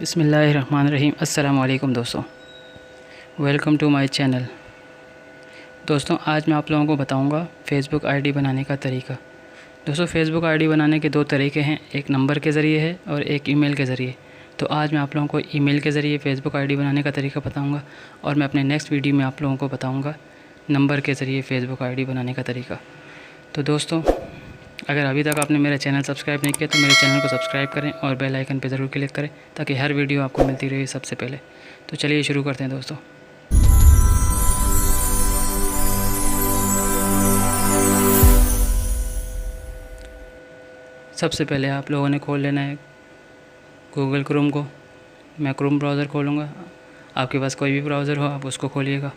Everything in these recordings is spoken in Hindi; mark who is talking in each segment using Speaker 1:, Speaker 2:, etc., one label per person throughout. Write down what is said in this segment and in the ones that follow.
Speaker 1: बिस्मिल्लाहिर्रहमानिर्रहीम। अस्सलामु अलैकुम दोस्तों, वेलकम टू माय चैनल। दोस्तों, आज मैं आप लोगों को बताऊंगा फ़ेसबुक आईडी बनाने का तरीका। दोस्तों, फ़ेसबुक आईडी बनाने के दो तरीके हैं, एक नंबर के ज़रिए है और एक ईमेल के ज़रिए। तो आज मैं आप लोगों को ईमेल के ज़रिए फ़ेसबुक आईडी बनाने का तरीका बताऊँगा और मैं अपने नेक्स्ट वीडियो में आप लोगों को बताऊँगा नंबर के ज़रिए फ़ेसबुक आईडी बनाने का तरीका। तो दोस्तों, अगर अभी तक आपने मेरा चैनल सब्सक्राइब नहीं किया तो मेरे चैनल को सब्सक्राइब करें और बेल आइकन पर ज़रूर क्लिक करें ताकि हर वीडियो आपको मिलती रहे सबसे पहले। तो चलिए शुरू करते हैं दोस्तों। सबसे पहले आप लोगों ने खोल लेना है गूगल क्रोम को। मैं क्रोम ब्राउज़र खोलूँगा, आपके पास कोई भी ब्राउज़र हो आप उसको खोलिएगा।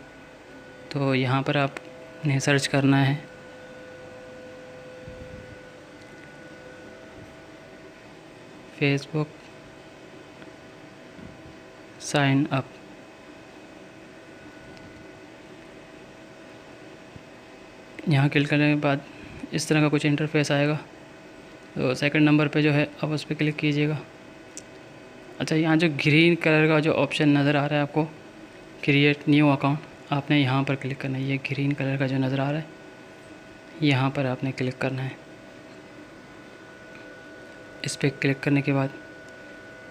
Speaker 1: तो यहाँ पर आपने सर्च करना है फेसबुक साइन अप। यहाँ क्लिक करने के बाद इस तरह का कुछ इंटरफेस आएगा। तो सेकंड नंबर पे जो है आप उस पर क्लिक कीजिएगा। अच्छा, यहाँ जो ग्रीन कलर का जो ऑप्शन नज़र आ रहा है आपको, क्रिएट न्यू अकाउंट, आपने यहाँ पर क्लिक करना है। ये ग्रीन कलर का जो नज़र आ रहा है यहाँ पर आपने क्लिक करना है। इस पर क्लिक करने के बाद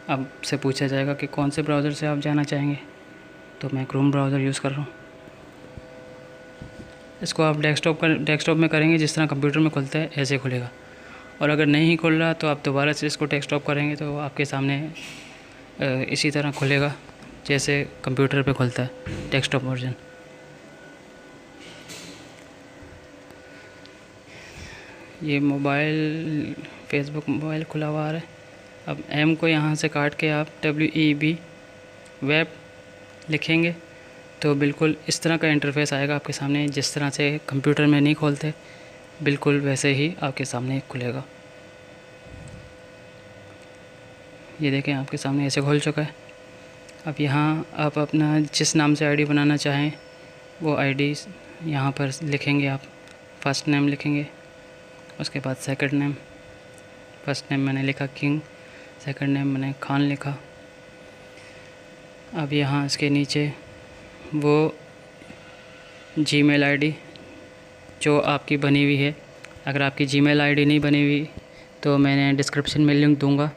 Speaker 1: आपसे पूछा जाएगा कि कौन से ब्राउज़र से आप जाना चाहेंगे। तो मैं क्रोम ब्राउज़र यूज़ कर रहा हूँ। इसको आप डेस्कटॉप में करेंगे, जिस तरह कंप्यूटर में खुलता है ऐसे खुलेगा। और अगर नहीं खुल रहा तो आप दोबारा से इसको डेस्कटॉप करेंगे तो आपके सामने इसी तरह खुलेगा जैसे कंप्यूटर पे खुलता है डेस्कटॉप वर्जन। ये मोबाइल फेसबुक मोबाइल खुला हुआ आ रहा है। अब एम को यहाँ से काट के आप WEB वेब लिखेंगे तो बिल्कुल इस तरह का इंटरफेस आएगा आपके सामने। जिस तरह से कंप्यूटर में नहीं खोलते बिल्कुल वैसे ही आपके सामने खुलेगा। ये देखें आपके सामने ऐसे खुल चुका है। अब यहाँ आप अपना जिस नाम से आईडी बनाना चाहें वो आईडी यहाँ पर लिखेंगे। आप फर्स्ट नेम लिखेंगे, उसके बाद सेकंड नेम। फर्स्ट नेम मैंने लिखा किंग, सेकंड नेम मैंने खान लिखा। अब यहाँ इसके नीचे वो जीमेल आईडी जो आपकी बनी हुई है, अगर आपकी जीमेल आईडी नहीं बनी हुई तो मैंने डिस्क्रिप्शन में लिंक दूंगा,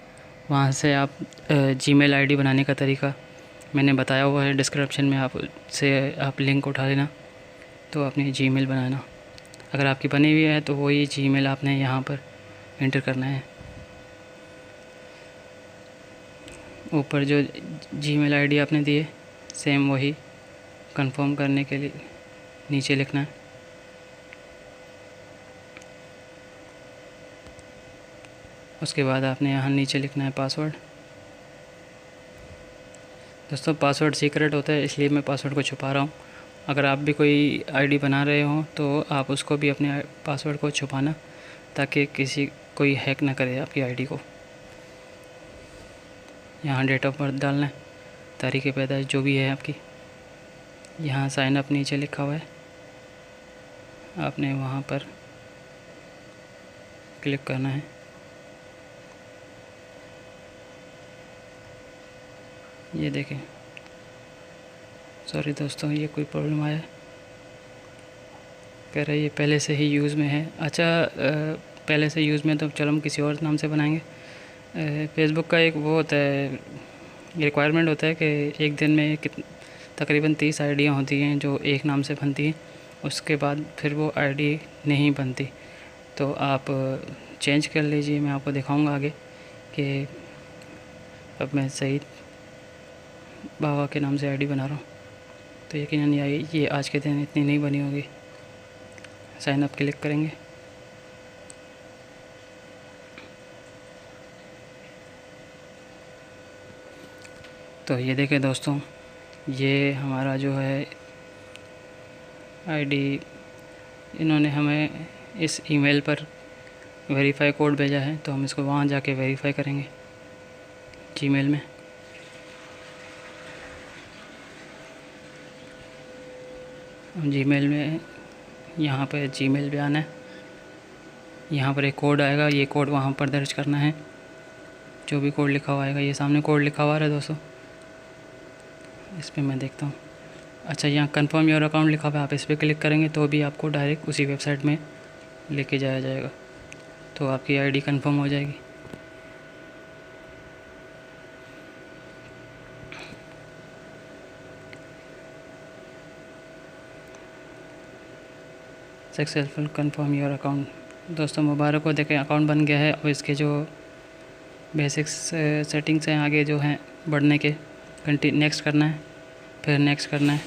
Speaker 1: वहाँ से आप जीमेल आईडी बनाने का तरीका मैंने बताया हुआ है डिस्क्रिप्शन में, आप लिंक उठा लेना तो अपनी जीमेल बनाना। अगर आपकी बनी हुई है तो वही जीमेल आपने यहाँ पर एंटर करना है। ऊपर जो जीमेल आईडी आपने दी है सेम वही कंफर्म करने के लिए नीचे लिखना है। उसके बाद आपने यहाँ नीचे लिखना है पासवर्ड। दोस्तों, पासवर्ड सीक्रेट होता है इसलिए मैं पासवर्ड को छुपा रहा हूँ। अगर आप भी कोई आईडी बना रहे हो तो आप उसको भी अपने पासवर्ड को छुपाना ताकि कोई हैक ना करे आपकी आईडी को। यहाँ डेट ऑफ बर्थ डालना है, तारीख़ पैदाइश जो भी है आपकी। यहाँ साइन अप नीचे लिखा हुआ है, आपने वहाँ पर क्लिक करना है। ये देखें, सॉरी दोस्तों, ये कोई प्रॉब्लम आया, कह रहा है ये पहले से ही यूज़ में है। अच्छा, पहले से यूज़ में तो चलो हम किसी और नाम से बनाएंगे। फेसबुक का एक वो होता है, रिक्वायरमेंट होता है कि एक दिन में तकरीबन 30 आईडियाँ होती हैं जो एक नाम से बनती हैं, उसके बाद फिर वो आईडी नहीं बनती। तो आप चेंज कर लीजिए, मैं आपको दिखाऊंगा आगे कि अब मैं सही बाबा के नाम से आईडी बना रहा हूँ। तो यकीनन ये आज के दिन इतनी नहीं बनी होगी। साइन अप क्लिक करेंगे। तो ये देखें दोस्तों, ये हमारा जो है आईडी इन्होंने हमें इस ईमेल पर वेरीफाई कोड भेजा है, तो हम इसको वहाँ जाके वेरीफाई करेंगे जीमेल में। जीमेल में यहाँ पर जीमेल पे आना है। यहाँ पर एक कोड आएगा, ये कोड वहाँ पर दर्ज करना है। जो भी कोड लिखा हुआ आएगा, ये सामने कोड लिखा हुआ है दोस्तों, इस पर मैं देखता हूँ। अच्छा, यहाँ कंफर्म योर अकाउंट लिखा हुआ है, आप इस पर क्लिक करेंगे तो भी आपको डायरेक्ट उसी वेबसाइट में लेके जाया जाएगा, तो आपकी आईडी कंफर्म हो जाएगी। Successful confirm your account. दोस्तों मुबारक हो, देखें अकाउंट बन गया है। और इसके जो बेसिक्स सेटिंग्स हैं आगे जो हैं बढ़ने के, नेक्स्ट करना है, फिर नेक्स्ट करना है।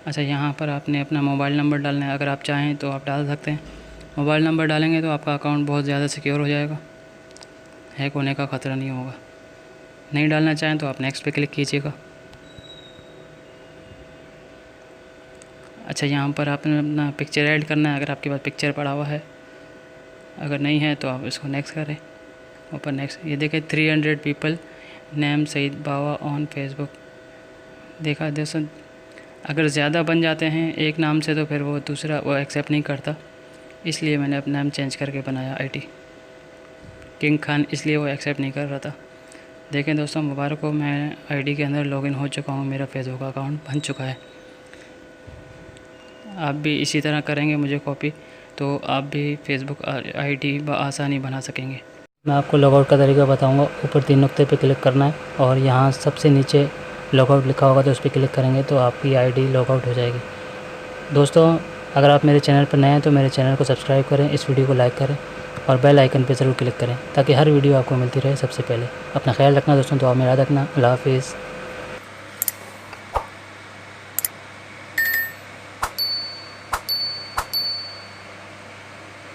Speaker 1: अच्छा, यहाँ पर आपने अपना मोबाइल नंबर डालना है, अगर आप चाहें तो आप डाल सकते हैं। मोबाइल नंबर डालेंगे तो आपका अकाउंट बहुत ज़्यादा सिक्योर हो जाएगा, हैक होने का ख़तरा नहीं होगा। नहीं डालना चाहें तो आप नेक्स्ट पे क्लिक कीजिएगा। अच्छा, यहाँ पर आपने अपना पिक्चर ऐड करना है, अगर आपके पास पिक्चर पड़ा हुआ है, अगर नहीं है तो आप इसको नेक्स्ट करें। ऊपर नेक्स्ट, ये देखें 300 people name Saeed Bawa on Facebook. देखा दोस्तों, अगर ज़्यादा बन जाते हैं एक नाम से तो फिर वो दूसरा वो एक्सेप्ट नहीं करता, इसलिए मैंने अपना नाम चेंज करके बनाया IT किंग खान, इसलिए वो एक्सेप्ट नहीं कर रहा था। देखें दोस्तों मुबारक हो, मैं ID के अंदर लॉगिन हो चुका हूँ, मेरा फेसबुक अकाउंट बन चुका है। आप भी इसी तरह करेंगे मुझे कॉपी, तो आप भी फेसबुक ID बआसानी बना सकेंगे। मैं आपको लॉगआउट का तरीका बताऊंगा। ऊपर 3 नुक्ते पे क्लिक करना है और यहाँ सबसे नीचे लॉगआउट लिखा होगा तो उस पर क्लिक करेंगे तो आपकी ID लॉगआउट हो जाएगी। दोस्तों अगर आप मेरे चैनल पर नए हैं तो मेरे चैनल को सब्सक्राइब करें, इस वीडियो को लाइक करें और बेल आइकन पर ज़रूर क्लिक करें ताकि हर वीडियो आपको मिलती रहे सबसे पहले। अपना ख्याल रखना दोस्तों, दुआ में याद रखना। अल्लाह हाफिज़।